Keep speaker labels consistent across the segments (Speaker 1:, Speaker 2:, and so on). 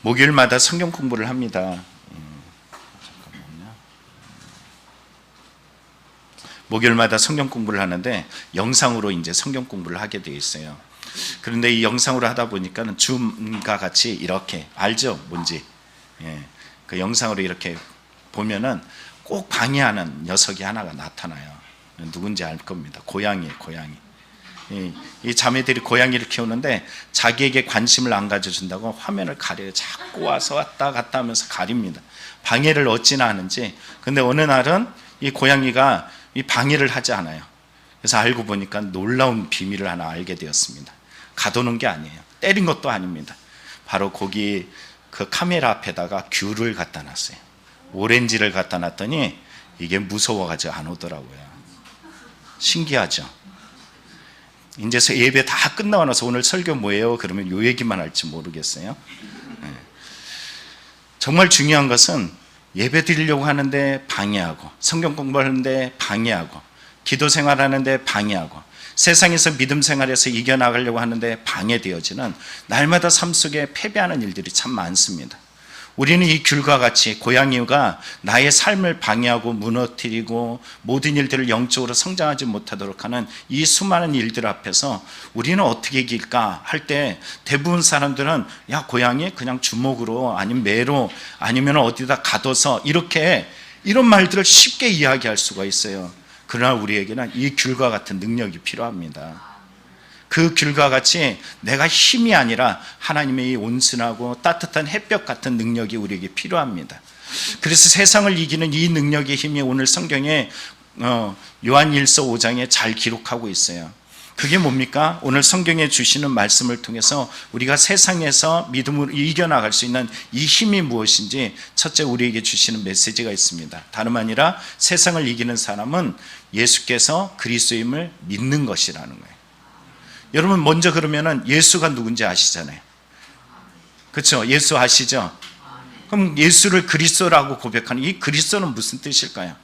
Speaker 1: 목요일마다 성경 공부를 합니다. 잠깐만요. 목요일마다 성경 공부를 하는데 영상으로 이제 성경 공부를 하게 되어 있어요. 그런데 이 영상으로 하다 보니까는 줌과 같이 이렇게 알죠? 뭔지. 예. 그 영상으로 이렇게 보면은 꼭 방해하는 녀석이 하나가 나타나요. 누군지 알 겁니다. 고양이에요, 고양이. 이 자매들이 고양이를 키우는데 자기에게 관심을 안 가져준다고 화면을 가려요. 자꾸 와서 왔다 갔다 하면서 가립니다. 방해를 어찌나 하는지. 근데 어느 날은 이 고양이가 이 방해를 하지 않아요. 그래서 알고 보니까 놀라운 비밀을 하나 알게 되었습니다. 가둬놓은 게 아니에요. 때린 것도 아닙니다. 바로 거기 그 카메라 앞에다가 귤을 갖다 놨어요. 오렌지를 갖다 놨더니 이게 무서워가지고 안 오더라고요. 신기하죠? 이제 예배 다 끝나고 나서 오늘 설교 뭐예요? 그러면 요 얘기만 할지 모르겠어요. 정말 중요한 것은 예배 드리려고 하는데 방해하고, 성경 공부하는데 방해하고, 기도 생활하는데 방해하고, 세상에서 믿음 생활에서 이겨나가려고 하는데 방해되어지는 날마다 삶 속에 패배하는 일들이 참 많습니다. 우리는 이 귤과 같이 고양이가 나의 삶을 방해하고 무너뜨리고 모든 일들을 영적으로 성장하지 못하도록 하는 이 수많은 일들 앞에서 우리는 어떻게 이길까 할 때 대부분 사람들은 야, 고양이 그냥 주먹으로 아니면 매로 아니면 어디다 가둬서 이렇게 이런 말들을 쉽게 이야기할 수가 있어요. 그러나 우리에게는 이 귤과 같은 능력이 필요합니다. 그 귤과 같이 내가 힘이 아니라 하나님의 이 온순하고 따뜻한 햇볕 같은 능력이 우리에게 필요합니다. 그래서 세상을 이기는 이 능력의 힘이 오늘 성경에 요한일서 5장에 잘 기록하고 있어요. 그게 뭡니까? 오늘 성경에 주시는 말씀을 통해서 우리가 세상에서 믿음으로 이겨나갈 수 있는 이 힘이 무엇인지 첫째 우리에게 주시는 메시지가 있습니다. 다름 아니라 세상을 이기는 사람은 예수께서 그리스도임을 믿는 것이라는 거예요. 여러분 먼저 그러면은 예수가 누군지 아시잖아요. 그렇죠? 예수 아시죠? 그럼 예수를 그리스도라고 고백하는 이 그리스도는 무슨 뜻일까요?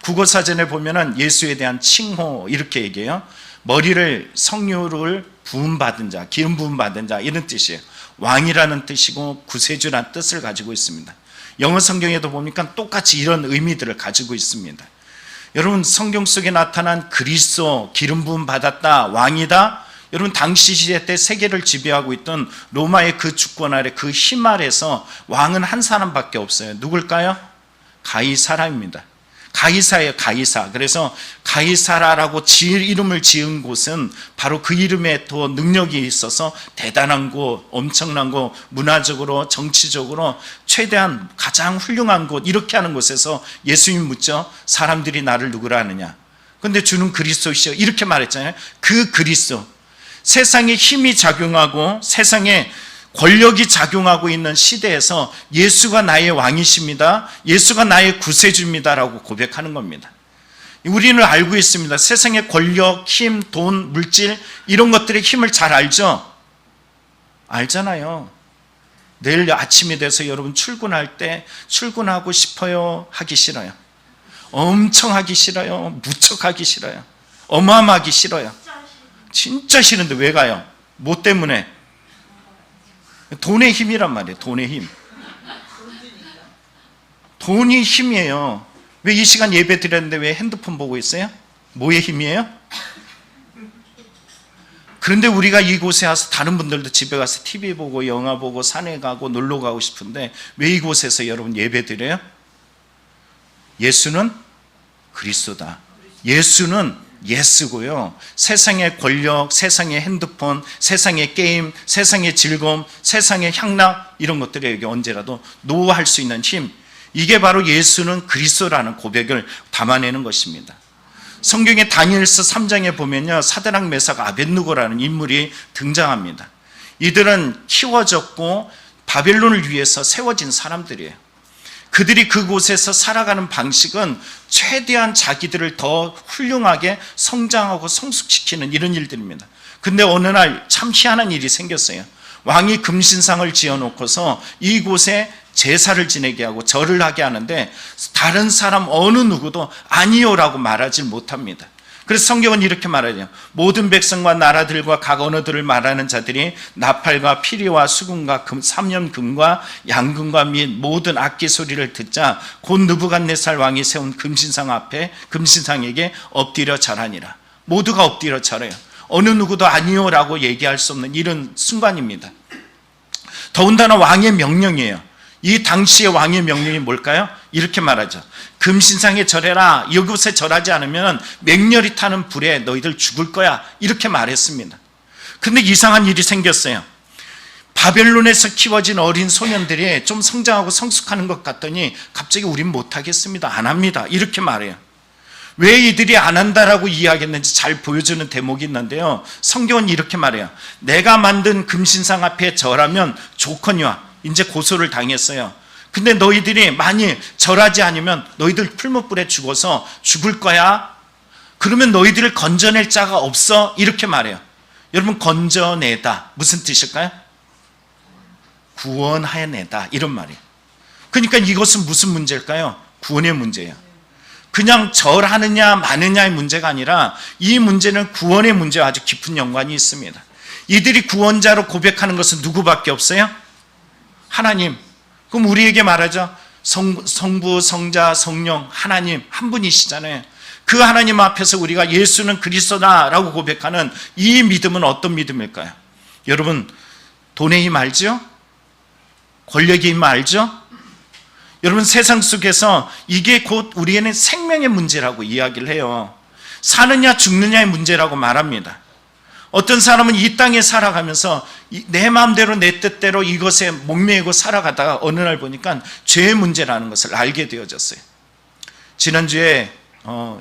Speaker 1: 국어사전에 보면은 예수에 대한 칭호 이렇게 얘기해요. 머리를 성료를 부음받은 자, 기름 부음받은 자 이런 뜻이에요. 왕이라는 뜻이고 구세주라는 뜻을 가지고 있습니다. 영어 성경에도 보니까 똑같이 이런 의미들을 가지고 있습니다. 여러분 성경 속에 나타난 그리스도, 기름 부음 받았다, 왕이다. 여러분 당시 시대 때 세계를 지배하고 있던 로마의 그 주권 아래 그 힘 아래서 왕은 한 사람밖에 없어요. 누굴까요? 가이사라입니다. 가이사예요, 가이사. 그래서 가이사라라고 이름을 지은 곳은 바로 그 이름에 더 능력이 있어서 대단한 곳, 엄청난 곳, 문화적으로 정치적으로 최대한 가장 훌륭한 곳 이렇게 하는 곳에서 예수님 묻죠. 사람들이 나를 누구라 하느냐? 근데 주는 그리스도시여 이렇게 말했잖아요. 그 그리스도. 세상에 힘이 작용하고 세상에 권력이 작용하고 있는 시대에서 예수가 나의 왕이십니다. 예수가 나의 구세주입니다라고 고백하는 겁니다. 우리는 알고 있습니다. 세상의 권력, 힘, 돈, 물질 이런 것들의 힘을 잘 알죠? 알잖아요. 내일 아침이 돼서 여러분 출근할 때 출근하고 싶어요? 하기 싫어요? 엄청 하기 싫어요? 무척 하기 싫어요? 어마어마하기 싫어요? 진짜 싫은데 왜 가요? 뭐 때문에? 돈의 힘이란 말이에요. 돈의 힘. 돈이 힘이에요. 왜 이 시간 예배 드렸는데 왜 핸드폰 보고 있어요? 뭐의 힘이에요? 그런데 우리가 이곳에 와서 다른 분들도 집에 가서 TV 보고 영화 보고 산에 가고 놀러 가고 싶은데 왜 이곳에서 여러분 예배 드려요? 예수는 그리스도다. 예수는 예스고요. 세상의 권력, 세상의 핸드폰, 세상의 게임, 세상의 즐거움, 세상의 향락 이런 것들에게 언제라도 노할 수 있는 힘, 이게 바로 예수는 그리스도라는 고백을 담아내는 것입니다. 성경의 다니엘서 3장에 보면요, 사드락 메삭 아벳느고라는 인물이 등장합니다. 이들은 키워졌고 바벨론을 위해서 세워진 사람들이에요. 그들이 그곳에서 살아가는 방식은 최대한 자기들을 더 훌륭하게 성장하고 성숙시키는 이런 일들입니다. 근데 어느 날 참 희한한 일이 생겼어요. 왕이 금신상을 지어놓고서 이곳에 제사를 지내게 하고 절을 하게 하는데 다른 사람 어느 누구도 아니요라고 말하지 못합니다. 그래서 성경은 이렇게 말하죠. 모든 백성과 나라들과 각 언어들을 말하는 자들이 나팔과 피리와 수금과 삼연금과 양금과 및 모든 악기 소리를 듣자 곧 느부갓네살 왕이 세운 금신상에게 엎드려 절하니라. 모두가 엎드려 절해요. 어느 누구도 아니요라고 얘기할 수 없는 이런 순간입니다. 더군다나 왕의 명령이에요. 이 당시의 왕의 명령이 뭘까요? 이렇게 말하죠. 금신상에 절해라. 이곳에 절하지 않으면 맹렬히 타는 불에 너희들 죽을 거야. 이렇게 말했습니다. 근데 이상한 일이 생겼어요. 바벨론에서 키워진 어린 소년들이 좀 성장하고 성숙하는 것 같더니 갑자기 우린 못하겠습니다. 안 합니다. 이렇게 말해요. 왜 이들이 안 한다라고 이야기했는지 잘 보여주는 대목이 있는데요. 성경은 이렇게 말해요. 내가 만든 금신상 앞에 절하면 좋거니와. 이제 고소를 당했어요. 근데 너희들이 많이 절하지 않으면 너희들 풀무불에 죽어서 죽을 거야. 그러면 너희들을 건져낼 자가 없어. 이렇게 말해요. 여러분, 건져내다 무슨 뜻일까요? 구원해내다 이런 말이에요. 그러니까 이것은 무슨 문제일까요? 구원의 문제예요. 그냥 절하느냐 마느냐의 문제가 아니라 이 문제는 구원의 문제와 아주 깊은 연관이 있습니다. 이들이 구원자로 고백하는 것은 누구밖에 없어요? 하나님. 그럼 우리에게 말하죠. 성부, 성자, 성령, 하나님 한 분이시잖아요. 그 하나님 앞에서 우리가 예수는 그리스도다라고 고백하는 이 믿음은 어떤 믿음일까요? 여러분, 돈의 힘 알죠? 권력의 힘 알죠? 여러분, 세상 속에서 이게 곧 우리에는 생명의 문제라고 이야기를 해요. 사느냐 죽느냐의 문제라고 말합니다. 어떤 사람은 이 땅에 살아가면서 내 마음대로 내 뜻대로 이것에 목매이고 살아가다가 어느 날 보니까 죄의 문제라는 것을 알게 되어졌어요. 지난주에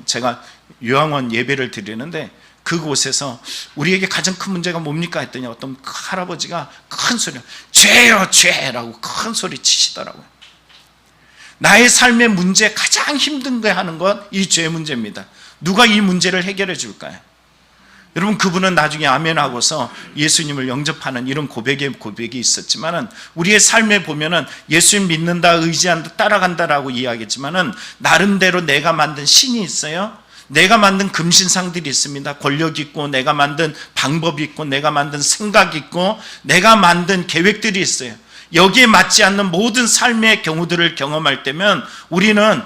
Speaker 1: 제가 요양원 예배를 드리는데 그곳에서 우리에게 가장 큰 문제가 뭡니까 했더니 어떤 할아버지가 큰 소리로 죄요 죄라고 큰 소리 치시더라고요. 나의 삶의 문제 가장 힘든 거 하는 것 이 죄 문제입니다. 누가 이 문제를 해결해 줄까요? 여러분, 그분은 나중에 아멘하고서 예수님을 영접하는 이런 고백이 있었지만은 우리의 삶에 보면은 예수님 믿는다, 의지한다, 따라간다라고 이야기했지만은 나름대로 내가 만든 신이 있어요. 내가 만든 금신상들이 있습니다. 권력이 있고 내가 만든 방법이 있고 내가 만든 생각이 있고 내가 만든 계획들이 있어요. 여기에 맞지 않는 모든 삶의 경우들을 경험할 때면 우리는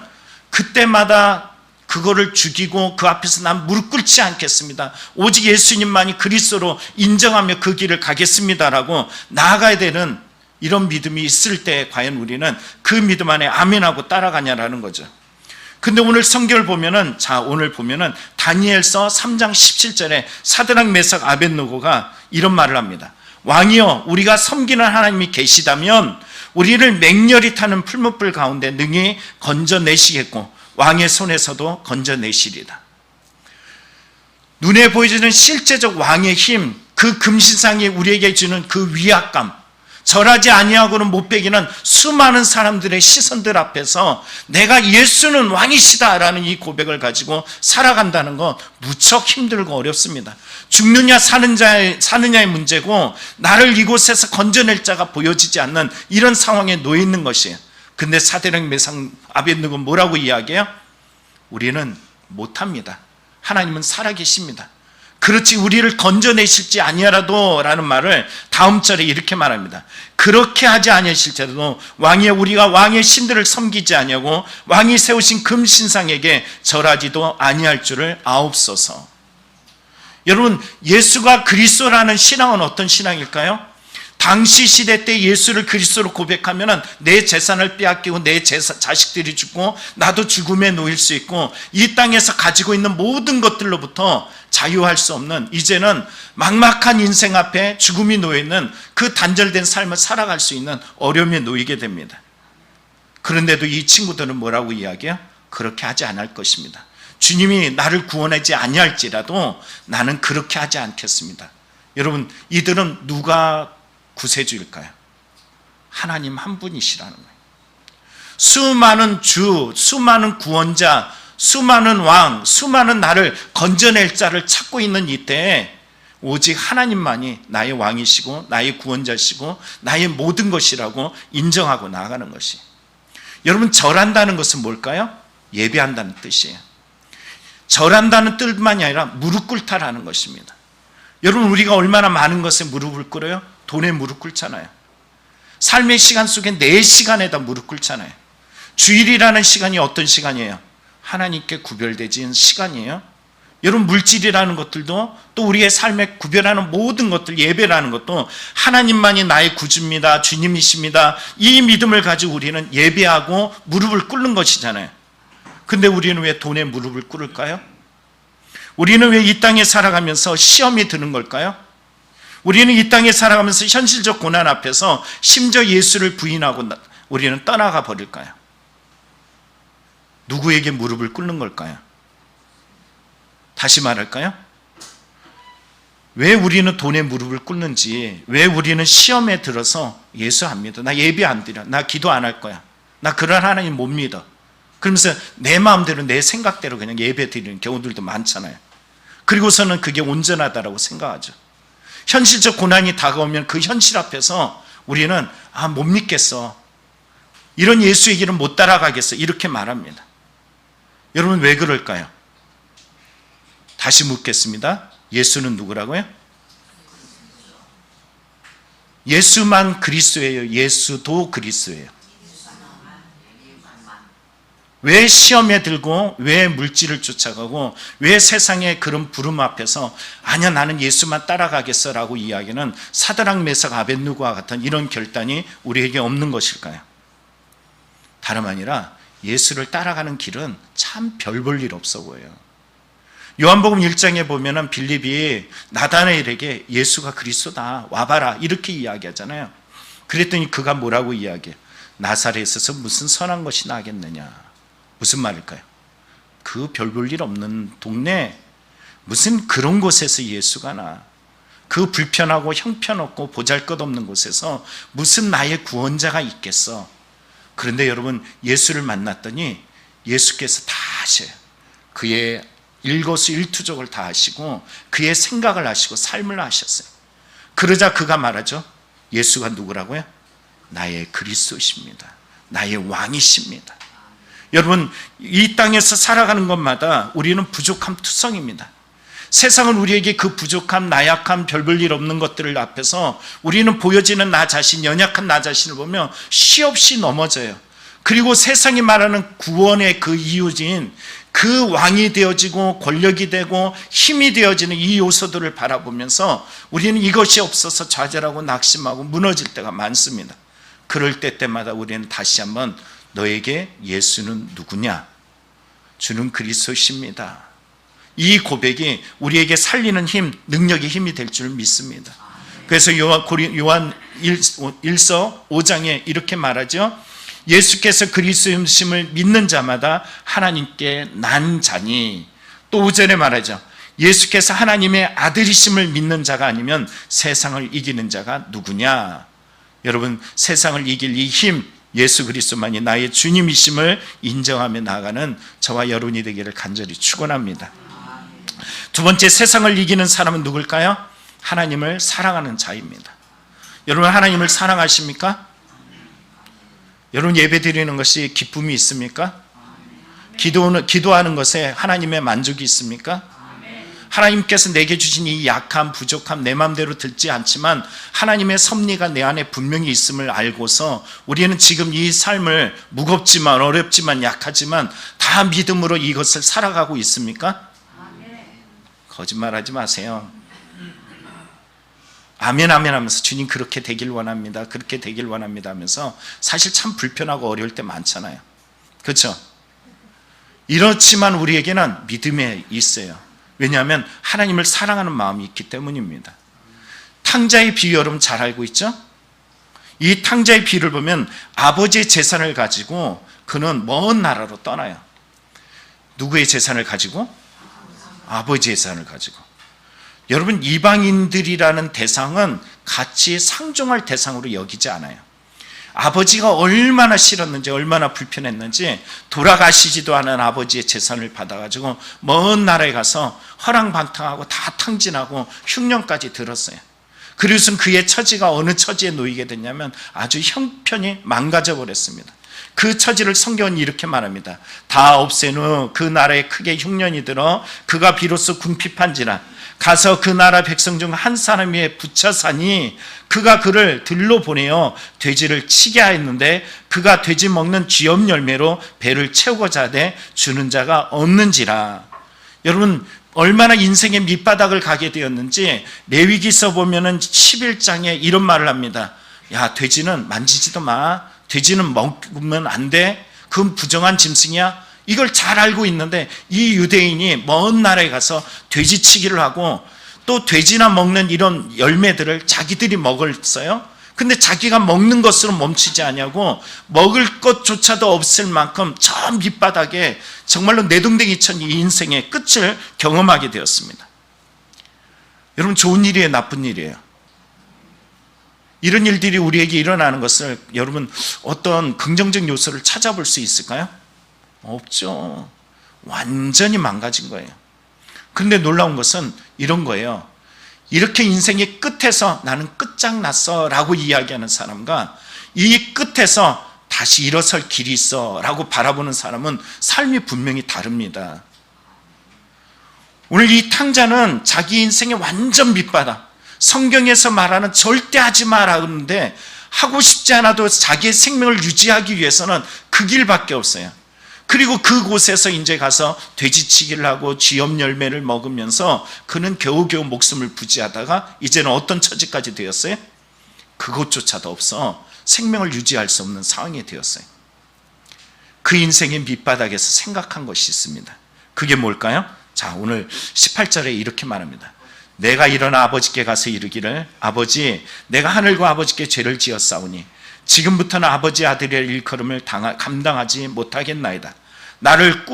Speaker 1: 그때마다 그거를 죽이고 그 앞에서 난 무릎 꿇지 않겠습니다. 오직 예수님만이 그리스도로 인정하며 그 길을 가겠습니다라고 나아가야 되는 이런 믿음이 있을 때 과연 우리는 그 믿음 안에 아멘하고 따라가냐라는 거죠. 근데 오늘 성경을 보면은, 오늘 보면은 다니엘서 3장 17절에 사드락 메삭 아벳느고가 이런 말을 합니다. 왕이여, 우리가 섬기는 하나님이 계시다면 우리를 맹렬히 타는 풀무불 가운데 능히 건져내시겠고 왕의 손에서도 건져내시리다. 눈에 보여지는 실제적 왕의 힘, 그 금신상이 우리에게 주는 그 위압감, 절하지 아니하고는 못 베기는 수많은 사람들의 시선들 앞에서 내가 예수는 왕이시다라는 이 고백을 가지고 살아간다는 건 무척 힘들고 어렵습니다. 죽느냐 사느냐의 문제고 나를 이곳에서 건져낼 자가 보여지지 않는 이런 상황에 놓여 있는 것이에요. 근데 사드락 메삭 아벳느고는 뭐라고 이야기해요? 우리는 못합니다. 하나님은 살아계십니다. 그렇지 우리를 건져내실지 아니하라도 라는 말을 다음 절에 이렇게 말합니다. 그렇게 하지 아니하실지라도 우리가 왕의 신들을 섬기지 아니하고 왕이 세우신 금신상에게 절하지도 아니할 줄을 아옵소서. 여러분, 예수가 그리스도라는 신앙은 어떤 신앙일까요? 당시 시대 때 예수를 그리스도로 고백하면 내 재산을 빼앗기고 내 자식들이 죽고 나도 죽음에 놓일 수 있고 이 땅에서 가지고 있는 모든 것들로부터 자유할 수 없는, 이제는 막막한 인생 앞에 죽음이 놓여있는 그 단절된 삶을 살아갈 수 있는 어려움에 놓이게 됩니다. 그런데도 이 친구들은 뭐라고 이야기해요? 그렇게 하지 않을 것입니다. 주님이 나를 구원하지 아니할지라도 나는 그렇게 하지 않겠습니다. 여러분, 이들은 누가 구세주일까요? 하나님 한 분이시라는 거예요. 수많은 주, 수많은 구원자, 수많은 왕, 수많은 나를 건져낼 자를 찾고 있는 이때에 오직 하나님만이 나의 왕이시고 나의 구원자시고 나의 모든 것이라고 인정하고 나아가는 것이. 여러분, 절한다는 것은 뭘까요? 예배한다는 뜻이에요. 절한다는 뜻만이 아니라 무릎 꿇다라는 것입니다. 여러분, 우리가 얼마나 많은 것에 무릎을 꿇어요? 돈에 무릎 꿇잖아요. 삶의 시간 속에 내 시간에다 무릎 꿇잖아요. 주일이라는 시간이 어떤 시간이에요? 하나님께 구별되진 시간이에요. 여러분, 물질이라는 것들도 또 우리의 삶에 구별하는 모든 것들, 예배라는 것도 하나님만이 나의 구주입니다, 주님이십니다, 이 믿음을 가지고 우리는 예배하고 무릎을 꿇는 것이잖아요. 근데 우리는 왜 돈에 무릎을 꿇을까요? 우리는 왜 이 땅에 살아가면서 시험이 드는 걸까요? 우리는 이 땅에 살아가면서 현실적 고난 앞에서 심지어 예수를 부인하고 우리는 떠나가 버릴까요? 누구에게 무릎을 꿇는 걸까요? 다시 말할까요? 왜 우리는 돈에 무릎을 꿇는지, 왜 우리는 시험에 들어서 예수 안 믿어, 나 예배 안 드려, 나 기도 안 할 거야, 나 그런 하나님 못 믿어, 그러면서 내 마음대로 내 생각대로 그냥 예배 드리는 경우들도 많잖아요. 그리고서는 그게 온전하다라고 생각하죠. 현실적 고난이 다가오면 그 현실 앞에서 우리는 못 믿겠어, 이런 예수의 길은 못 따라가겠어, 이렇게 말합니다. 여러분, 왜 그럴까요? 다시 묻겠습니다. 예수는 누구라고요? 예수만 그리스도예요? 예수도 그리스도예요? 왜 시험에 들고, 왜 물질을 쫓아가고, 왜 세상의 그런 부름 앞에서 아니야 나는 예수만 따라가겠어 라고 이야기는 사드락 메삭 아벳느고와 같은 이런 결단이 우리에게 없는 것일까요? 다름 아니라 예수를 따라가는 길은 참 별 볼 일 없어 보여요. 요한복음 1장에 보면은 빌립이 나다나엘에게 예수가 그리스도다, 와봐라, 이렇게 이야기하잖아요. 그랬더니 그가 뭐라고 이야기해요? 나사렛에서 무슨 선한 것이 나겠느냐. 무슨 말일까요? 그 별 볼 일 없는 동네, 무슨 그런 곳에서 예수가 나, 그 불편하고 형편없고 보잘것없는 곳에서 무슨 나의 구원자가 있겠어. 그런데 여러분, 예수를 만났더니 예수께서 다 하셔요. 그의 일거수일투족을 다 하시고 그의 생각을 하시고 삶을 하셨어요. 그러자 그가 말하죠. 예수가 누구라고요? 나의 그리스도십니다, 나의 왕이십니다. 여러분, 이 땅에서 살아가는 것마다 우리는 부족함 투성입니다. 세상은 우리에게 그 부족함, 나약함, 별 볼 일 없는 것들을 앞에서 우리는 보여지는 나 자신, 연약한 나 자신을 보며 쉬없이 넘어져요. 그리고 세상이 말하는 구원의 그 이유진, 그 왕이 되어지고 권력이 되고 힘이 되어지는 이 요소들을 바라보면서 우리는 이것이 없어서 좌절하고 낙심하고 무너질 때가 많습니다. 그럴 때마다 우리는 다시 한번 너에게 예수는 누구냐? 주는 그리스도십니다. 이 고백이 우리에게 살리는 힘, 능력의 힘이 될 줄 믿습니다. 그래서 요한 1서 5장에 이렇게 말하죠. 예수께서 그리스도심을 믿는 자마다 하나님께 난 자니, 또 5절에 말하죠. 예수께서 하나님의 아들이심을 믿는 자가 아니면 세상을 이기는 자가 누구냐? 여러분, 세상을 이길 이 힘, 예수 그리스도만이 나의 주님이심을 인정하며 나아가는 저와 여러분이 되기를 간절히 축원합니다. 두 번째, 세상을 이기는 사람은 누굴까요? 하나님을 사랑하는 자입니다. 여러분, 하나님을 사랑하십니까? 여러분, 예배 드리는 것이 기쁨이 있습니까? 기도하는 것에 하나님의 만족이 있습니까? 하나님께서 내게 주신 이 약함, 부족함, 내 마음대로 듣지 않지만 하나님의 섭리가 내 안에 분명히 있음을 알고서 우리는 지금 이 삶을 무겁지만 어렵지만 약하지만 다 믿음으로 이것을 살아가고 있습니까? 거짓말하지 마세요. 아멘 아멘 하면서 주님 그렇게 되길 원합니다, 그렇게 되길 원합니다 하면서 사실 참 불편하고 어려울 때 많잖아요. 그렇죠? 이렇지만 우리에게는 믿음이 있어요. 왜냐하면 하나님을 사랑하는 마음이 있기 때문입니다. 탕자의 비유 여러분 잘 알고 있죠? 이 탕자의 비유를 보면 아버지의 재산을 가지고 그는 먼 나라로 떠나요. 누구의 재산을 가지고? 아버지의 재산을 가지고. 여러분, 이방인들이라는 대상은 같이 상종할 대상으로 여기지 않아요. 아버지가 얼마나 싫었는지, 얼마나 불편했는지 돌아가시지도 않은 아버지의 재산을 받아가지고 먼 나라에 가서 허랑방탕하고 다 탕진하고 흉년까지 들었어요. 그리고선 그의 처지가 어느 처지에 놓이게 됐냐면 아주 형편이 망가져 버렸습니다. 그 처지를 성경은 이렇게 말합니다. 다 없앤 후 그 나라에 크게 흉년이 들어 그가 비로소 궁핍한지라 가서 그 나라 백성 중 한 사람 위에 붙여 사니 그가 그를 들로 보내어 돼지를 치게 하였는데 그가 돼지 먹는 쥐염 열매로 배를 채우고자 하되 주는 자가 없는지라. 여러분 얼마나 인생의 밑바닥을 가게 되었는지 레위기서 보면은 11장에 이런 말을 합니다. 야, 돼지는 만지지도 마. 돼지는 먹으면 안 돼. 그건 부정한 짐승이야. 이걸 잘 알고 있는데 이 유대인이 먼 나라에 가서 돼지치기를 하고 또 돼지나 먹는 이런 열매들을 자기들이 먹었어요. 근데 자기가 먹는 것으로 멈추지 않냐고 먹을 것조차도 없을 만큼 저 밑바닥에 정말로 내동댕이 친 이 인생의 끝을 경험하게 되었습니다. 여러분 좋은 일이에요, 나쁜 일이에요? 이런 일들이 우리에게 일어나는 것을 여러분 어떤 긍정적 요소를 찾아볼 수 있을까요? 없죠. 완전히 망가진 거예요. 그런데 놀라운 것은 이런 거예요. 이렇게 인생의 끝에서 나는 끝장났어 라고 이야기하는 사람과 이 끝에서 다시 일어설 길이 있어 라고 바라보는 사람은 삶이 분명히 다릅니다. 오늘 이 탕자는 자기 인생의 완전 밑바닥, 성경에서 말하는 절대 하지 마라 그러는데 하고 싶지 않아도 자기의 생명을 유지하기 위해서는 그 길밖에 없어요. 그리고 그곳에서 이제 가서 돼지치기를 하고 쥐염 열매를 먹으면서 그는 겨우겨우 목숨을 부지하다가 이제는 어떤 처지까지 되었어요? 그것조차도 없어 생명을 유지할 수 없는 상황이 되었어요. 그 인생의 밑바닥에서 생각한 것이 있습니다. 그게 뭘까요? 자, 오늘 18절에 이렇게 말합니다. 내가 일어나 아버지께 가서 이르기를 아버지 내가 하늘과 아버지께 죄를 지었사오니 지금부터는 아버지 아들의 일컬음을 감당하지 못하겠나이다. 나를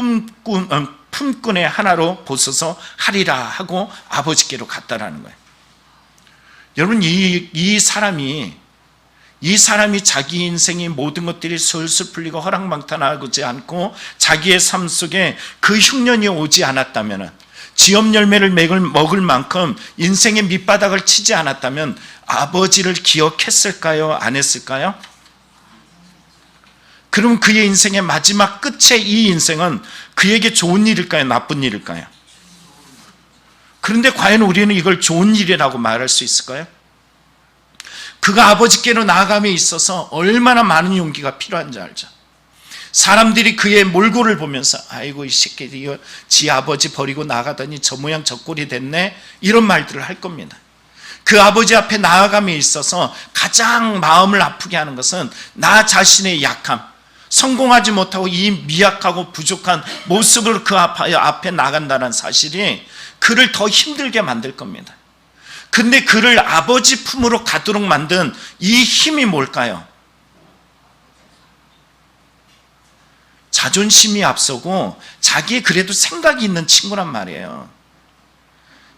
Speaker 1: 품꾼의 하나로 보소서 하리라 하고 아버지께로 갔다라는 거예요. 여러분 이 사람이 자기 인생의 모든 것들이 술술 풀리고 허랑방탕하지 않고 자기의 삶 속에 그 흉년이 오지 않았다면, 지엄 열매를 먹을 만큼 인생의 밑바닥을 치지 않았다면 아버지를 기억했을까요? 안 했을까요? 그럼 그의 인생의 마지막 끝에 이 인생은 그에게 좋은 일일까요? 나쁜 일일까요? 그런데 과연 우리는 이걸 좋은 일이라고 말할 수 있을까요? 그가 아버지께로 나아감에 있어서 얼마나 많은 용기가 필요한지 알죠. 사람들이 그의 몰골을 보면서 아이고 이 새끼 이거 지 아버지 버리고 나가더니 저 모양 저 꼴이 됐네, 이런 말들을 할 겁니다. 그 아버지 앞에 나아감에 있어서 가장 마음을 아프게 하는 것은 나 자신의 약함, 성공하지 못하고 이 미약하고 부족한 모습으로 그 앞에 나간다는 사실이 그를 더 힘들게 만들 겁니다. 근데 그를 아버지 품으로 가도록 만든 이 힘이 뭘까요? 자존심이 앞서고 자기의 그래도 생각이 있는 친구란 말이에요.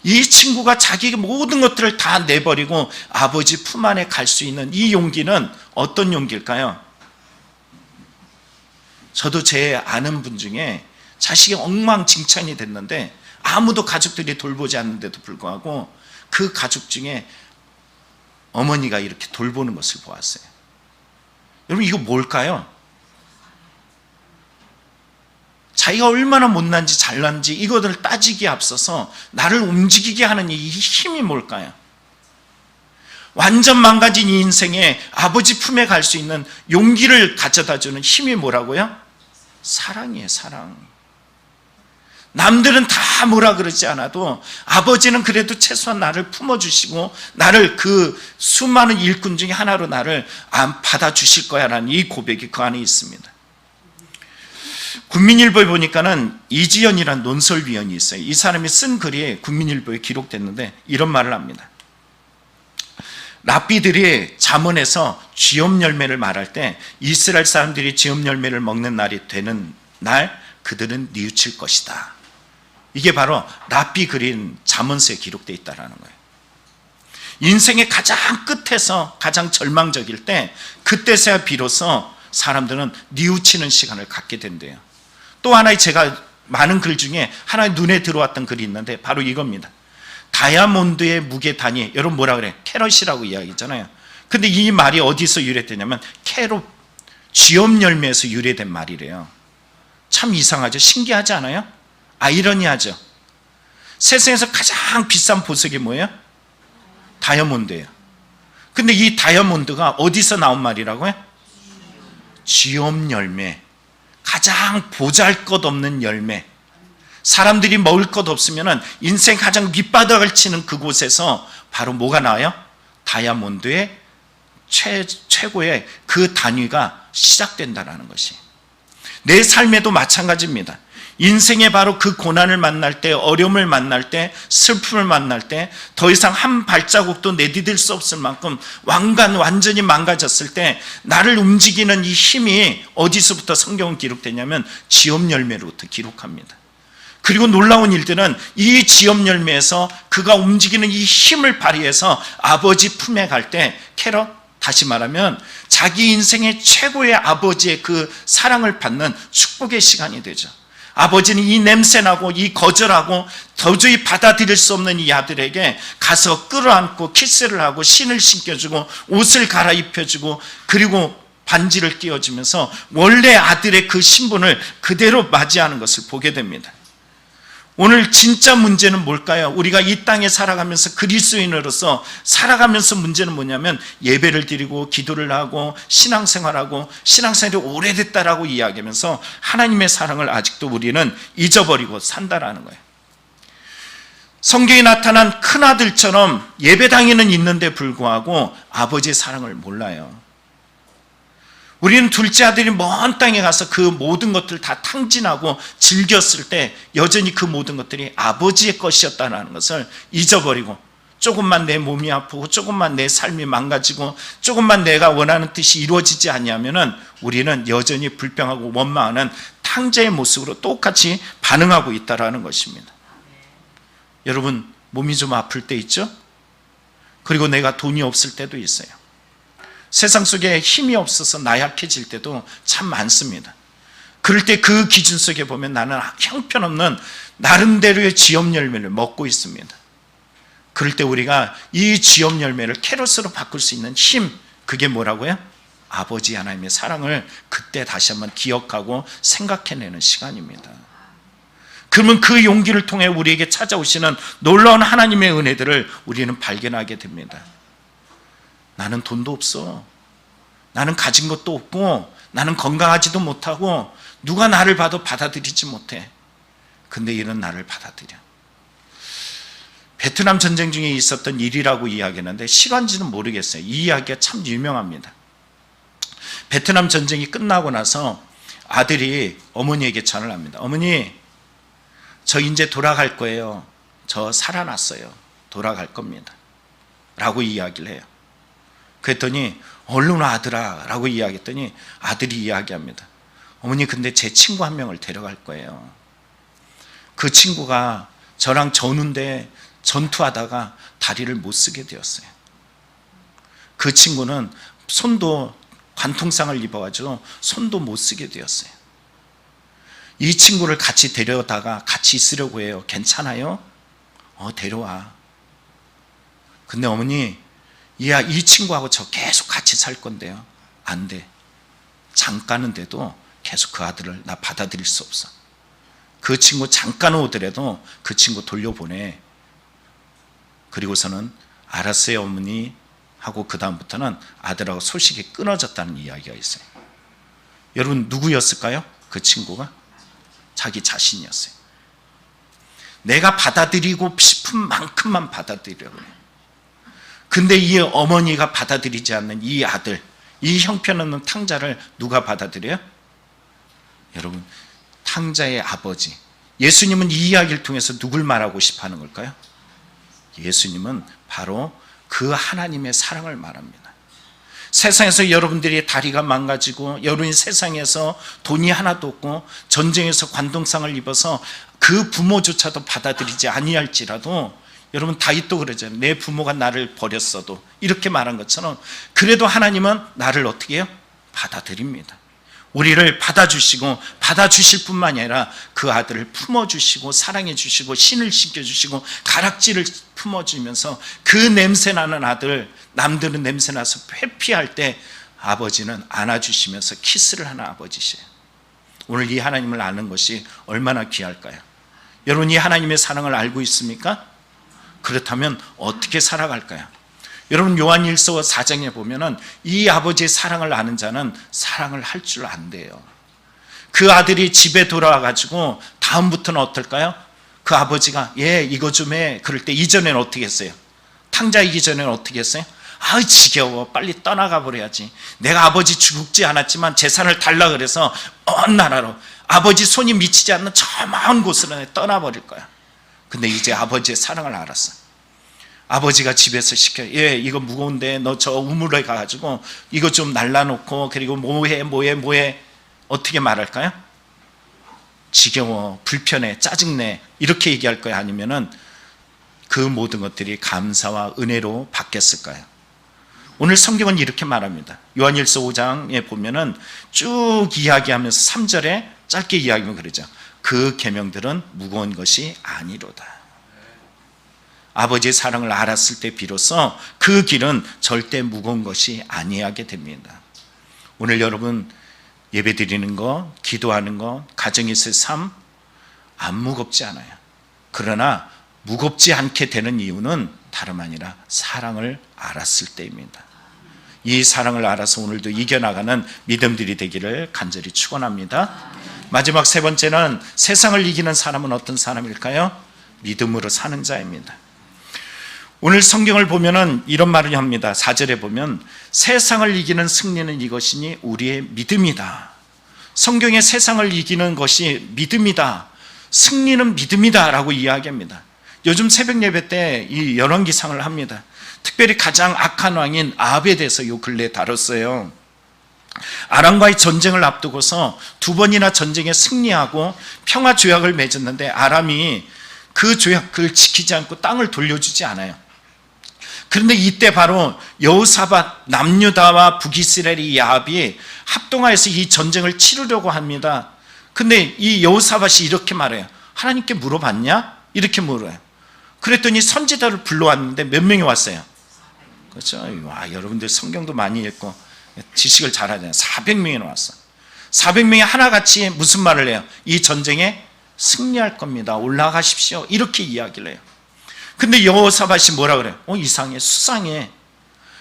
Speaker 1: 이 친구가 자기의 모든 것들을 다 내버리고 아버지 품 안에 갈 수 있는 이 용기는 어떤 용기일까요? 저도 제 아는 분 중에 자식이 엉망진창이 됐는데 아무도 가족들이 돌보지 않는데도 불구하고 그 가족 중에 어머니가 이렇게 돌보는 것을 보았어요. 여러분 이거 뭘까요? 자기가 얼마나 못난지 잘난지 이것을 따지기에 앞서서 나를 움직이게 하는 이 힘이 뭘까요? 완전 망가진 이 인생에 아버지 품에 갈 수 있는 용기를 가져다주는 힘이 뭐라고요? 사랑이에요, 사랑. 남들은 다 뭐라 그러지 않아도 아버지는 그래도 최소한 나를 품어주시고 나를 그 수많은 일꾼 중에 하나로 나를 받아주실 거야 라는 이 고백이 그 안에 있습니다. 국민일보에 보니까는 이지연이라는 논설위원이 있어요. 이 사람이 쓴 글이 국민일보에 기록됐는데 이런 말을 합니다. 랍비들이 잠언에서 쥐염 열매를 말할 때 이스라엘 사람들이 쥐염 열매를 먹는 날이 되는 날 그들은 뉘우칠 것이다. 이게 바로 랍비 그린 잠언서에 기록되어 있다는 거예요. 인생의 가장 끝에서 가장 절망적일 때 그때서야 비로소 사람들은 뉘우치는 시간을 갖게 된대요. 또 하나의 제가 많은 글 중에 하나의 눈에 들어왔던 글이 있는데 바로 이겁니다. 다이아몬드의 무게 단위, 여러분 뭐라 그래? 캐럿이라고 이야기했잖아요. 근데 이 말이 어디서 유래되냐면 캐롯, 쥐업 열매에서 유래된 말이래요. 참 이상하죠? 신기하지 않아요? 아이러니하죠? 세상에서 가장 비싼 보석이 뭐예요? 다이아몬드예요. 근데 이 다이아몬드가 어디서 나온 말이라고요? 쥐업 열매. 가장 보잘것없는 열매. 사람들이 먹을 것 없으면 인생 가장 밑바닥을 치는 그곳에서 바로 뭐가 나와요? 다이아몬드의 최고의 그 단위가 시작된다는 것이. 내 삶에도 마찬가지입니다. 인생의 바로 그 고난을 만날 때, 어려움을 만날 때, 슬픔을 만날 때 더 이상 한 발자국도 내디딜 수 없을 만큼 완전히 망가졌을 때 나를 움직이는 이 힘이 어디서부터 성경은 기록되냐면 쥐업 열매로부터 기록합니다. 그리고 놀라운 일들은 이 쥐업 열매에서 그가 움직이는 이 힘을 발휘해서 아버지 품에 갈 때 캐럿, 다시 말하면 자기 인생의 최고의 아버지의 그 사랑을 받는 축복의 시간이 되죠. 아버지는 이 냄새나고 이 거절하고 도저히 받아들일 수 없는 이 아들에게 가서 끌어안고 키스를 하고 신을 신겨주고 옷을 갈아입혀주고 그리고 반지를 끼워주면서 원래 아들의 그 신분을 그대로 맞이하는 것을 보게 됩니다. 오늘 진짜 문제는 뭘까요? 우리가 이 땅에 살아가면서 그리스도인으로서 살아가면서 문제는 뭐냐면 예배를 드리고 기도를 하고 신앙생활하고 신앙생활이 오래됐다라고 이야기하면서 하나님의 사랑을 아직도 우리는 잊어버리고 산다라는 거예요. 성경에 나타난 큰아들처럼 예배당에는 있는데 불구하고 아버지의 사랑을 몰라요. 우리는 둘째 아들이 먼 땅에 가서 그 모든 것들을 다 탕진하고 즐겼을 때 여전히 그 모든 것들이 아버지의 것이었다는 것을 잊어버리고 조금만 내 몸이 아프고 조금만 내 삶이 망가지고 조금만 내가 원하는 뜻이 이루어지지 않냐면은 우리는 여전히 불평하고 원망하는 탕자의 모습으로 똑같이 반응하고 있다는 것입니다. 여러분, 몸이 좀 아플 때 있죠? 그리고 내가 돈이 없을 때도 있어요. 세상 속에 힘이 없어서 나약해질 때도 참 많습니다. 그럴 때 그 기준 속에 보면 나는 형편없는 나름대로의 쥐업 열매를 먹고 있습니다. 그럴 때 우리가 이 쥐업 열매를 캐럿으로 바꿀 수 있는 힘, 그게 뭐라고요? 아버지 하나님의 사랑을 그때 다시 한번 기억하고 생각해내는 시간입니다. 그러면 그 용기를 통해 우리에게 찾아오시는 놀라운 하나님의 은혜들을 우리는 발견하게 됩니다. 나는 돈도 없어. 나는 가진 것도 없고 나는 건강하지도 못하고 누가 나를 봐도 받아들이지 못해. 근데 이런 나를 받아들여. 베트남 전쟁 중에 있었던 일이라고 이야기하는데 실화인지는 모르겠어요. 이 이야기가 참 유명합니다. 베트남 전쟁이 끝나고 나서 아들이 어머니에게 전화를 합니다. 어머니, 저 이제 돌아갈 거예요. 저 살아났어요. 돌아갈 겁니다. 라고 이야기를 해요. 그랬더니 얼른 와 아들아 라고 이야기했더니 아들이 이야기합니다. 어머니, 근데 제 친구 한 명을 데려갈 거예요. 그 친구가 저랑 전우인데 전투하다가 다리를 못 쓰게 되었어요. 그 친구는 손도 관통상을 입어가지고 손도 못 쓰게 되었어요. 이 친구를 같이 데려다가 같이 있으려고 해요. 괜찮아요? 데려와. 근데 어머니, 이 친구하고 저 계속 같이 살 건데요. 안 돼. 잠깐은 돼도 계속 그 아들을 나 받아들일 수 없어. 그 친구 잠깐 오더라도 그 친구 돌려보내. 그리고서는 알았어요 어머니 하고 그 다음부터는 아들하고 소식이 끊어졌다는 이야기가 있어요. 여러분, 누구였을까요? 그 친구가 자기 자신이었어요. 내가 받아들이고 싶은 만큼만 받아들이려고 해요. 근데 이 어머니가 받아들이지 않는 이 아들, 이 형편없는 탕자를 누가 받아들여요? 여러분, 탕자의 아버지. 예수님은 이 이야기를 통해서 누굴 말하고 싶어 하는 걸까요? 예수님은 바로 그 하나님의 사랑을 말합니다. 세상에서 여러분들이 다리가 망가지고 여러분이 세상에서 돈이 하나도 없고 전쟁에서 관동상을 입어서 그 부모조차도 받아들이지 아니할지라도, 여러분 다윗도 그러잖아요. 내 부모가 나를 버렸어도, 이렇게 말한 것처럼 그래도 하나님은 나를 어떻게 해요? 받아들입니다. 우리를 받아주시고 받아주실 뿐만 아니라 그 아들을 품어주시고 사랑해주시고 신을 씻겨주시고 가락지를 품어주면서 그 냄새나는 아들, 남들은 냄새나서 회피할 때 아버지는 안아주시면서 키스를 하는 아버지시에요. 오늘 이 하나님을 아는 것이 얼마나 귀할까요? 여러분, 이 하나님의 사랑을 알고 있습니까? 그렇다면 어떻게 살아갈까요? 여러분, 요한일서 4장에 보면은 이 아버지의 사랑을 아는 자는 사랑을 할 줄 안대요. 그 아들이 집에 돌아와가지고 다음부터는 어떨까요? 그 아버지가 이거 좀 해. 그럴 때 이전에는 어떻게 했어요? 탕자이기 전에는 어떻게 했어요? 지겨워, 빨리 떠나가 버려야지. 내가 아버지 죽지 않았지만 재산을 달라 그래서 먼 나라로, 아버지 손이 미치지 않는 저 먼 곳으로 떠나버릴 거야. 근데 이제 아버지의 사랑을 알았어. 아버지가 집에서 시켜, 이거 무거운데 너 저 우물에 가가지고 이거 좀 날라놓고, 그리고 뭐해 어떻게 말할까요? 지겨워, 불편해, 짜증내, 이렇게 얘기할 거야? 아니면은 그 모든 것들이 감사와 은혜로 바뀌었을까요? 오늘 성경은 이렇게 말합니다. 요한일서 5장에 보면은 쭉 이야기하면서 3절에 짧게 이야기하면 그러죠. 그 계명들은 무거운 것이 아니로다. 아버지의 사랑을 알았을 때 비로소 그 길은 절대 무거운 것이 아니하게 됩니다. 오늘 여러분, 예배 드리는 거, 기도하는 거, 가정에서의 삶 안 무겁지 않아요. 그러나 무겁지 않게 되는 이유는 다름 아니라 사랑을 알았을 때입니다. 이 사랑을 알아서 오늘도 이겨나가는 믿음들이 되기를 간절히 축원합니다. 마지막 세 번째는, 세상을 이기는 사람은 어떤 사람일까요? 믿음으로 사는 자입니다. 오늘 성경을 보면은 이런 말을 합니다. 4절에 보면 세상을 이기는 승리는 이것이니 우리의 믿음이다. 성경에 세상을 이기는 것이 믿음이다, 승리는 믿음이다 라고 이야기합니다. 요즘 새벽 예배 때 이 열왕기상을 합니다. 특별히 가장 악한 왕인 아합에 대해서 요 근래에 다뤘어요. 아람과의 전쟁을 앞두고서 2번이나 전쟁에 승리하고 평화 조약을 맺었는데 아람이 그 조약을 지키지 않고 땅을 돌려주지 않아요. 그런데 이때 바로 여호사밧, 남유다와 북이스라엘의 야합이 합동하여서 이 전쟁을 치르려고 합니다. 근데 이 여호사밧이 이렇게 말해요. 하나님께 물어봤냐? 이렇게 물어요. 그랬더니 선지자를 불러왔는데 몇 명이 왔어요? 그렇죠? 와, 여러분들 성경도 많이 읽고 지식을 잘하잖아요. 400명이 왔어. 400명이 하나같이 무슨 말을 해요? 이 전쟁에 승리할 겁니다. 올라가십시오. 이렇게 이야기를 해요. 근데 여호사밧이 뭐라 그래요? 이상해, 수상해.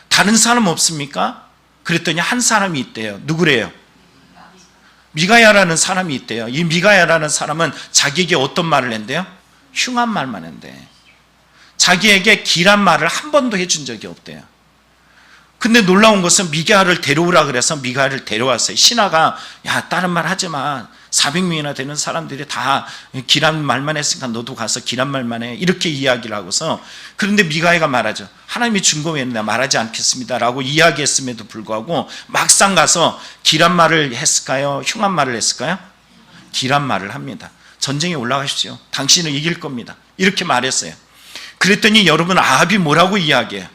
Speaker 1: 다른 사람 없습니까? 그랬더니 한 사람이 있대요. 누구래요? 미가야라는 사람이 있대요. 이 미가야라는 사람은 자기에게 어떤 말을 했대요? 흉한 말만 했대. 자기에게 길한 말을 한 번도 해준 적이 없대요. 근데 놀라운 것은 미가야를 데려오라 그래서 미가야를 데려왔어요. 신하가 다른 말 하지 마. 400명이나 되는 사람들이 다 길한 말만 했으니까 너도 가서 길한 말만 해. 이렇게 이야기를 하고서, 그런데 미가야가 말하죠. 하나님이 준 거 왜 말하지 않겠습니다 라고 이야기했음에도 불구하고 막상 가서 길한 말을 했을까요? 흉한 말을 했을까요? 길한 말을 합니다. 전쟁에 올라가십시오. 당신은 이길 겁니다. 이렇게 말했어요. 그랬더니 여러분, 아합이 뭐라고 이야기해요?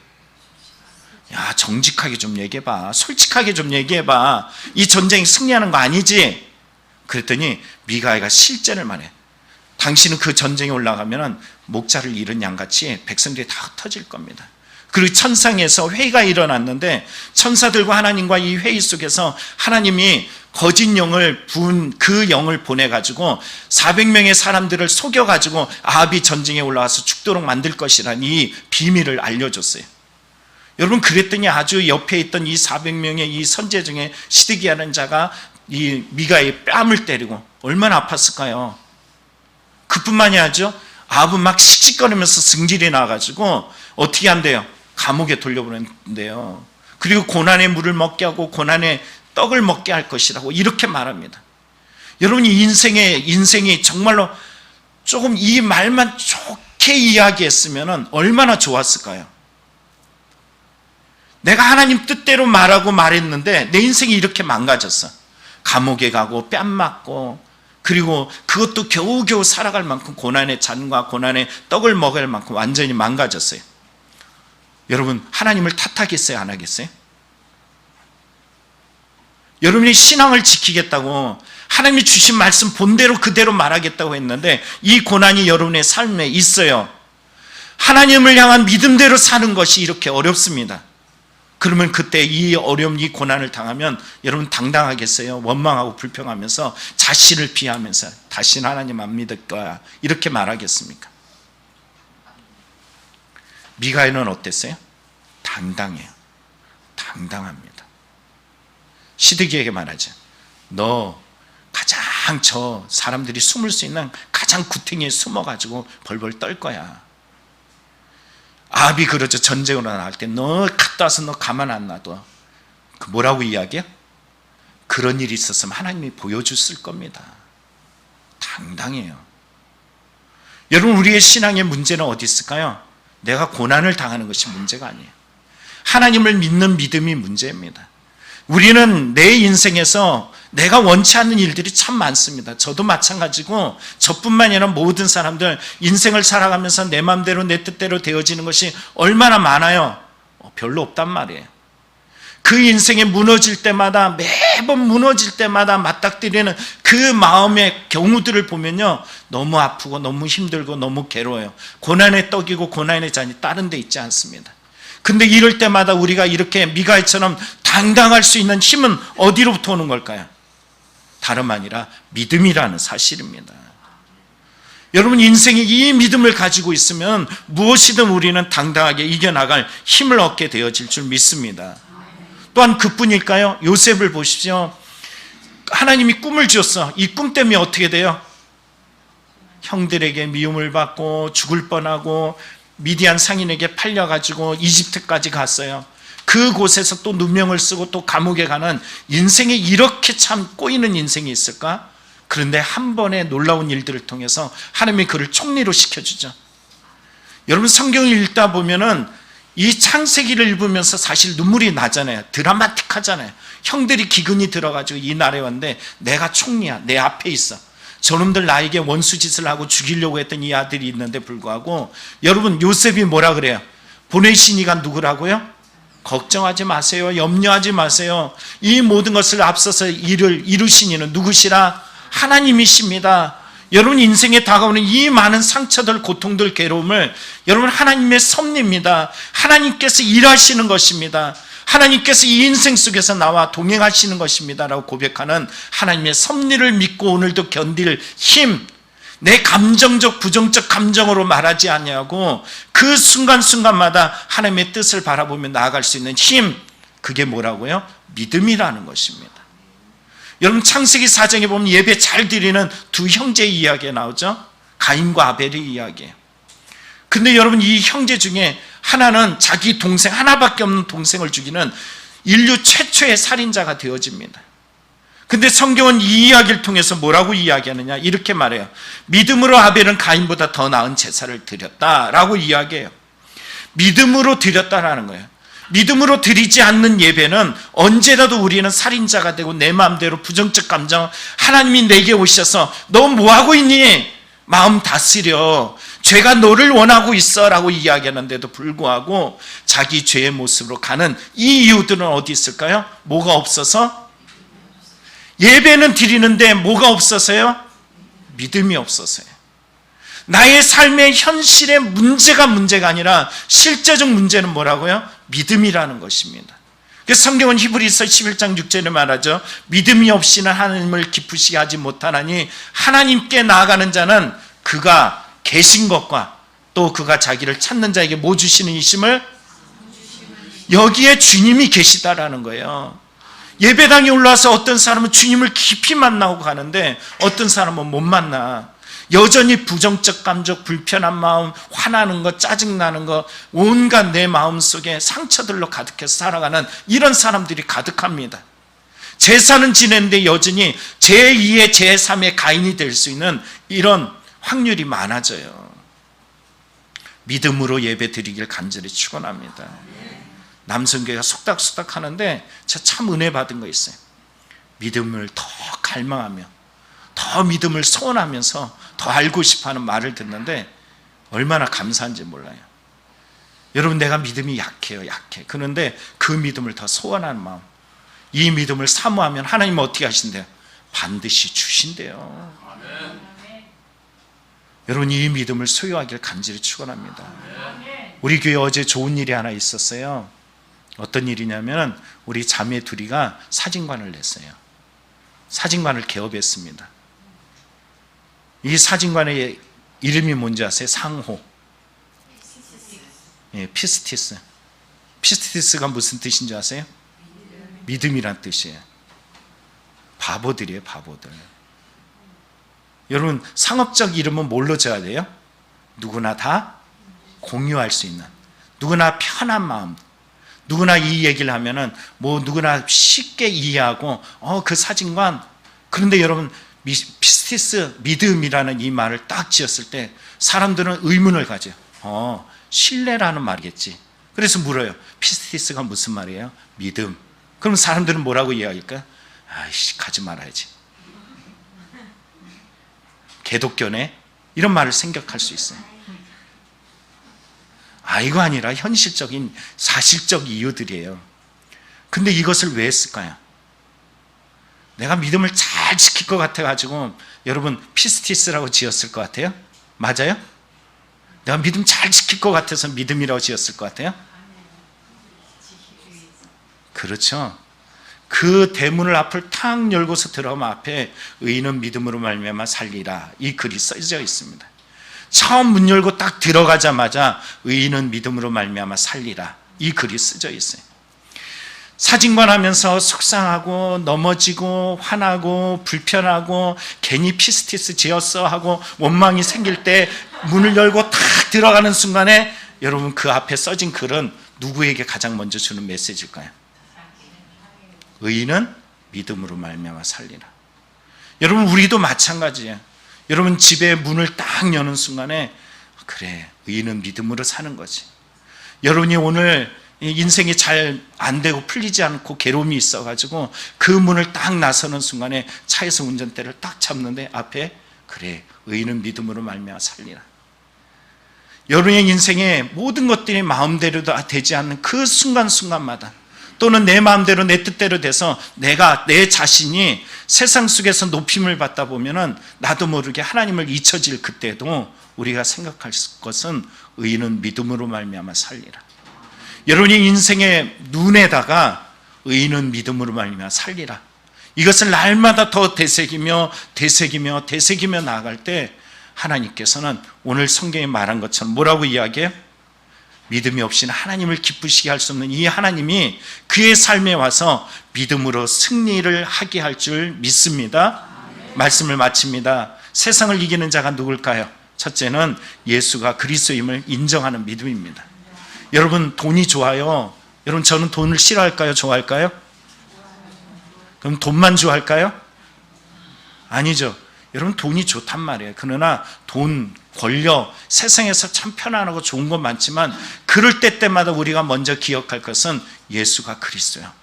Speaker 1: 정직하게 좀 얘기해봐. 솔직하게 좀 얘기해봐. 이 전쟁에 승리하는 거 아니지? 그랬더니 미가야가 실제를 말해. 당신은 그 전쟁에 올라가면 목자를 잃은 양같이 백성들이 다 흩어질 겁니다. 그리고 천상에서 회의가 일어났는데 천사들과 하나님과 이 회의 속에서 하나님이 거짓 영을 부은 그 영을 보내가지고 400명의 사람들을 속여가지고 아합이 전쟁에 올라와서 죽도록 만들 것이라는 이 비밀을 알려줬어요. 여러분, 그랬더니 아주 옆에 있던 이 400명의 이 선제 중에 시드기야라는 자가 이 미가의 뺨을 때리고 얼마나 아팠을까요? 그뿐만이 아니죠. 아합은 막 씩씩거리면서 승질이 나가지고 어떻게 한대요? 감옥에 돌려보낸대요. 그리고 고난의 물을 먹게 하고 고난의 떡을 먹게 할 것이라고 이렇게 말합니다. 여러분이 인생이 정말로 조금 이 말만 좋게 이야기했으면 얼마나 좋았을까요? 내가 하나님 뜻대로 말하고 말했는데 내 인생이 이렇게 망가졌어. 감옥에 가고 뺨 맞고, 그리고 그것도 겨우겨우 살아갈 만큼 고난의 잔과 고난의 떡을 먹을 만큼 완전히 망가졌어요. 여러분, 하나님을 탓하겠어요? 안 하겠어요? 여러분이 신앙을 지키겠다고 하나님이 주신 말씀 본대로 그대로 말하겠다고 했는데 이 고난이 여러분의 삶에 있어요. 하나님을 향한 믿음대로 사는 것이 이렇게 어렵습니다. 그러면 그때 이 어려움, 이 고난을 당하면 여러분 당당하겠어요? 원망하고 불평하면서 자신을 비하면서 다시는 하나님 안 믿을 거야 이렇게 말하겠습니까? 미가엘은 어땠어요? 당당해요. 당당합니다. 시드기에게 말하죠. 너 가장 저 사람들이 숨을 수 있는 가장 구탱이에 숨어가지고 벌벌 떨 거야. 아합이 그러죠. 전쟁으로 나갈 때 너 갔다 와서 너 가만 안 놔둬. 그 뭐라고 이야기해요? 그런 일이 있었으면 하나님이 보여줬을 겁니다. 당당해요. 여러분, 우리의 신앙의 문제는 어디 있을까요? 내가 고난을 당하는 것이 문제가 아니에요. 하나님을 믿는 믿음이 문제입니다. 우리는 내 인생에서 내가 원치 않는 일들이 참 많습니다. 저도 마찬가지고 저뿐만 아니라 모든 사람들 인생을 살아가면서 내 마음대로 내 뜻대로 되어지는 것이 얼마나 많아요? 별로 없단 말이에요. 그 인생에 무너질 때마다, 매번 무너질 때마다 맞닥뜨리는 그 마음의 경우들을 보면요, 너무 아프고 너무 힘들고 너무 괴로워요. 고난의 떡이고 고난의 잔이 다른 데 있지 않습니다. 근데 이럴 때마다 우리가 이렇게 미가엘처럼 당당할 수 있는 힘은 어디로부터 오는 걸까요? 다름 아니라 믿음이라는 사실입니다. 여러분, 인생이 이 믿음을 가지고 있으면 무엇이든 우리는 당당하게 이겨나갈 힘을 얻게 되어질 줄 믿습니다. 또한 그뿐일까요? 요셉을 보십시오. 하나님이 꿈을 주었어. 이 꿈 때문에 어떻게 돼요? 형들에게 미움을 받고 죽을 뻔하고 미디안 상인에게 팔려가지고 이집트까지 갔어요. 그곳에서 또 누명을 쓰고 또 감옥에 가는, 인생에 이렇게 참 꼬이는 인생이 있을까? 그런데 한 번의 놀라운 일들을 통해서 하나님이 그를 총리로 시켜주죠. 여러분, 성경을 읽다 보면은 이 창세기를 읽으면서 사실 눈물이 나잖아요. 드라마틱하잖아요. 형들이 기근이 들어가지고 이 나라에 왔는데 내가 총리야. 내 앞에 있어. 저놈들 나에게 원수짓을 하고 죽이려고 했던 이 아들이 있는데 불구하고, 여러분, 요셉이 뭐라 그래요? 보내신 이가 누구라고요? 걱정하지 마세요. 염려하지 마세요. 이 모든 것을 앞서서 이루신 이는 누구시라? 하나님이십니다. 여러분, 인생에 다가오는 이 많은 상처들, 고통들, 괴로움을 여러분, 하나님의 섭리입니다. 하나님께서 일하시는 것입니다. 하나님께서 이 인생 속에서 나와 동행하시는 것입니다 라고 고백하는 하나님의 섭리를 믿고 오늘도 견딜 힘, 내 감정적, 부정적 감정으로 말하지 아니하고 그 순간순간마다 하나님의 뜻을 바라보며 나아갈 수 있는 힘, 그게 뭐라고요? 믿음이라는 것입니다. 여러분, 창세기 4장에 보면 예배 잘 드리는 두 형제의 이야기가 나오죠. 가인과 아벨의 이야기예요. 근데 여러분, 이 형제 중에 하나는 자기 동생, 하나밖에 없는 동생을 죽이는 인류 최초의 살인자가 되어집니다. 근데 성경은 이 이야기를 통해서 뭐라고 이야기하느냐, 이렇게 말해요. 믿음으로 아벨은 가인보다 더 나은 제사를 드렸다라고 이야기해요. 믿음으로 드렸다라는 거예요. 믿음으로 드리지 않는 예배는 언제라도 우리는 살인자가 되고 내 마음대로 부정적 감정, 하나님이 내게 오셔서 너 뭐하고 있니? 마음 다스려. 죄가 너를 원하고 있어 라고 이야기하는데도 불구하고 자기 죄의 모습으로 가는 이 이유들은 어디 있을까요? 뭐가 없어서? 예배는 드리는데 뭐가 없어서요? 믿음이 없어서요. 나의 삶의 현실의 문제가 아니라 실제적 문제는 뭐라고요? 믿음이라는 것입니다. 그래서 성경은 히브리서 11장 6절에 말하죠. 믿음이 없이는 하나님을 기쁘시게 하지 못하나니 하나님께 나아가는 자는 그가 계신 것과 또 그가 자기를 찾는 자에게 뭐 주시는 이심을, 여기에 주님이 계시다라는 거예요. 예배당에 올라와서 어떤 사람은 주님을 깊이 만나고 가는데 어떤 사람은 못 만나. 여전히 부정적 감정, 불편한 마음, 화나는 것, 짜증나는 것, 온갖 내 마음속에 상처들로 가득해서 살아가는 이런 사람들이 가득합니다. 제사는 지내는데 여전히 제2의 제3의 가인이 될 수 있는 이런 확률이 많아져요. 믿음으로 예배 드리길 간절히 축원합니다. 남성교회가 속닥속닥 하는데 저 참 은혜 받은 거 있어요. 믿음을 더 갈망하며 더 믿음을 소원하면서 더 알고 싶어하는 말을 듣는데 얼마나 감사한지 몰라요. 여러분, 내가 믿음이 약해요. 그런데 그 믿음을 더 소원하는 마음, 이 믿음을 사모하면 하나님은 어떻게 하신대요? 반드시 주신대요. 여러분, 이 믿음을 소유하길 간절히 축원합니다. 우리 교회 어제 좋은 일이 하나 있었어요. 어떤 일이냐면 우리 자매 둘이가 사진관을 냈어요. 사진관을 개업했습니다. 이 사진관의 이름이 뭔지 아세요? 상호. 예, 피스티스. 피스티스가 무슨 뜻인지 아세요? 믿음이란 뜻이에요. 바보들이에요, 바보들. 여러분, 상업적 이름은 뭘로 져야 돼요? 누구나 다 공유할 수 있는, 누구나 편한 마음, 누구나 이 얘기를 하면은 뭐 누구나 쉽게 이해하고 그 사진관. 그런데 여러분, 피스티스, 믿음이라는 이 말을 딱 지었을 때 사람들은 의문을 가져요. 신뢰라는 말이겠지. 그래서 물어요. 피스티스가 무슨 말이에요? 믿음. 그럼 사람들은 뭐라고 이야기할까요? 아이씨, 가지 말아야지. 개독교네? 이런 말을 생각할 수 있어요. 이거 아니라 현실적인 사실적 이유들이에요. 근데 이것을 왜 했을까요? 내가 믿음을 잘 지킬 것 같아가지고 여러분 피스티스라고 지었을 것 같아요? 맞아요? 내가 믿음 잘 지킬 것 같아서 믿음이라고 지었을 것 같아요? 그렇죠. 그 대문을 앞을 탁 열고서 들어가면 앞에 의인은 믿음으로 말미암아 살리라, 이 글이 써져 있습니다. 처음 문 열고 딱 들어가자마자 의인은 믿음으로 말미암아 살리라, 이 글이 쓰져 있어요. 사진관 하면서 속상하고 넘어지고 화나고 불편하고 괜히 피스티스 지었어 하고 원망이 생길 때 문을 열고 탁 들어가는 순간에 여러분 그 앞에 써진 글은 누구에게 가장 먼저 주는 메시지일까요? 의인은 믿음으로 말미암아 살리라. 여러분, 우리도 마찬가지예요. 여러분 집에 문을 딱 여는 순간에 그래, 의인은 믿음으로 사는 거지. 여러분이 오늘 인생이 잘 안 되고 풀리지 않고 괴로움이 있어가지고 그 문을 딱 나서는 순간에 차에서 운전대를 딱 잡는데 앞에 그래, 의인은 믿음으로 말미암아 살리라. 여러분의 인생에 모든 것들이 마음대로 되지 않는 그 순간순간마다, 또는 내 마음대로 내 뜻대로 돼서 내 자신이 세상 속에서 높임을 받다 보면은 나도 모르게 하나님을 잊혀질 그때도 우리가 생각할 것은 의인은 믿음으로 말미암아 살리라. 여러분이 인생의 눈에다가 의인은 믿음으로 말미암아 살리라, 이것을 날마다 더 되새기며 나아갈 때 하나님께서는 오늘 성경에 말한 것처럼 뭐라고 이야기해요? 믿음이 없이는 하나님을 기쁘시게 할 수 없는 이 하나님이 그의 삶에 와서 믿음으로 승리를 하게 할 줄 믿습니다. 말씀을 마칩니다. 세상을 이기는 자가 누굴까요? 첫째는 예수가 그리스도임을 인정하는 믿음입니다. 여러분, 돈이 좋아요. 여러분, 저는 돈을 싫어할까요? 좋아할까요? 그럼 돈만 좋아할까요? 아니죠. 여러분, 돈이 좋단 말이에요. 그러나 돈, 권력, 세상에서 참 편안하고 좋은 건 많지만 그럴 때마다 우리가 먼저 기억할 것은 예수가 그리스도야.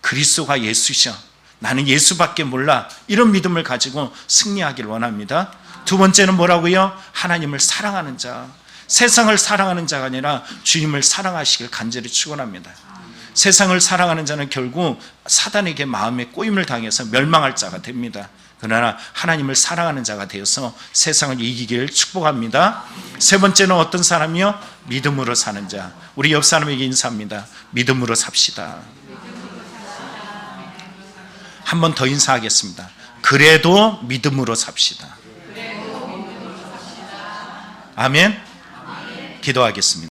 Speaker 1: 그리스도가 예수셔. 나는 예수밖에 몰라. 이런 믿음을 가지고 승리하길 원합니다. 두 번째는 뭐라고요? 하나님을 사랑하는 자. 세상을 사랑하는 자가 아니라 주님을 사랑하시길 간절히 축원합니다. 세상을 사랑하는 자는 결국 사단에게 마음의 꼬임을 당해서 멸망할 자가 됩니다. 그러나 하나님을 사랑하는 자가 되어서 세상을 이기기를 축복합니다. 세 번째는 어떤 사람이요? 믿음으로 사는 자. 우리 옆 사람에게 인사합니다. 믿음으로 삽시다. 한 번 더 인사하겠습니다. 그래도 믿음으로 삽시다. 아멘. 기도하겠습니다.